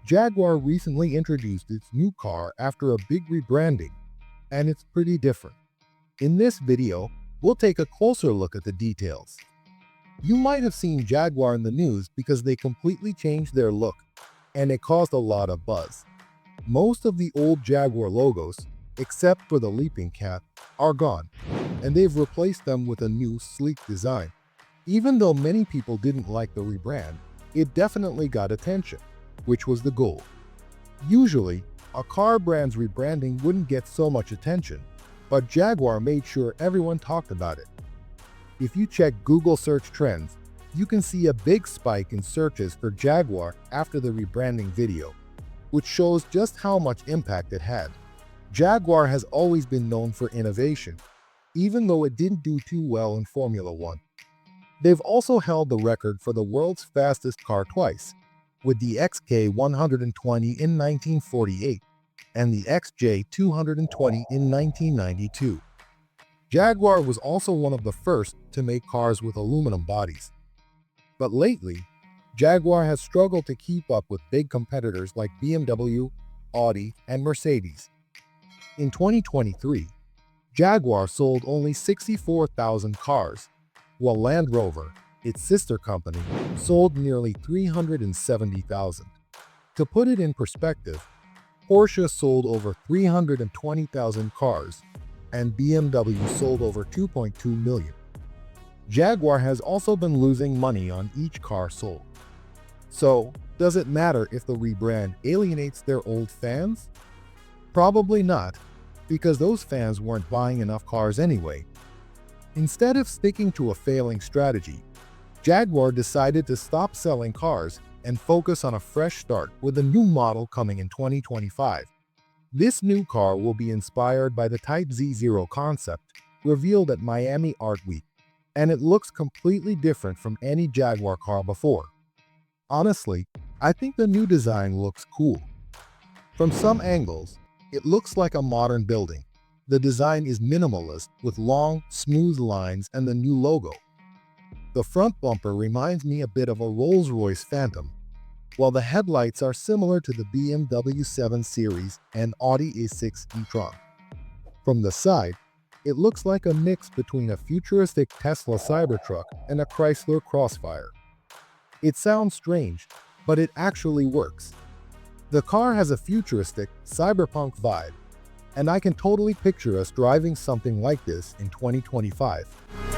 Jaguar recently introduced its new car after a big rebranding, and it's pretty different. In this video, we'll take a closer look at the details. You might have seen Jaguar in the news because they completely changed their look, and it caused a lot of buzz. Most of the old Jaguar logos, except for the leaping cat, are gone, and they've replaced them with a new, sleek design. Even though many people didn't like the rebrand, it definitely got attention, which was the goal. Usually, a car brand's rebranding wouldn't get so much attention, but Jaguar made sure everyone talked about it. If you check Google search trends, you can see a big spike in searches for Jaguar after the rebranding video, which shows just how much impact it had. Jaguar has always been known for innovation, even though it didn't do too well in Formula One. They've also held the record for the world's fastest car twice, with the XK120 in 1948 and the XJ220 in 1992. Jaguar was also one of the first to make cars with aluminum bodies. But lately, Jaguar has struggled to keep up with big competitors like BMW, Audi, and Mercedes. In 2023, Jaguar sold only 64,000 cars, while Land Rover, its sister company, sold nearly 370,000. To put it in perspective, Porsche sold over 320,000 cars, and BMW sold over 2.2 million. Jaguar has also been losing money on each car sold. So, does it matter if the rebrand alienates their old fans? Probably not, because those fans weren't buying enough cars anyway. Instead of sticking to a failing strategy, Jaguar decided to stop selling cars and focus on a fresh start with a new model coming in 2025. This new car will be inspired by the Type Z0 concept revealed at Miami Art Week, and it looks completely different from any Jaguar car before. Honestly, I think the new design looks cool. From some angles, it looks like a modern building. The design is minimalist with long, smooth lines and the new logo. The front bumper reminds me a bit of a Rolls-Royce Phantom, while the headlights are similar to the BMW 7 Series and Audi A6 e-tron. From the side, it looks like a mix between a futuristic Tesla Cybertruck and a Chrysler Crossfire. It sounds strange, but it actually works. The car has a futuristic, cyberpunk vibe, and I can totally picture us driving something like this in 2025.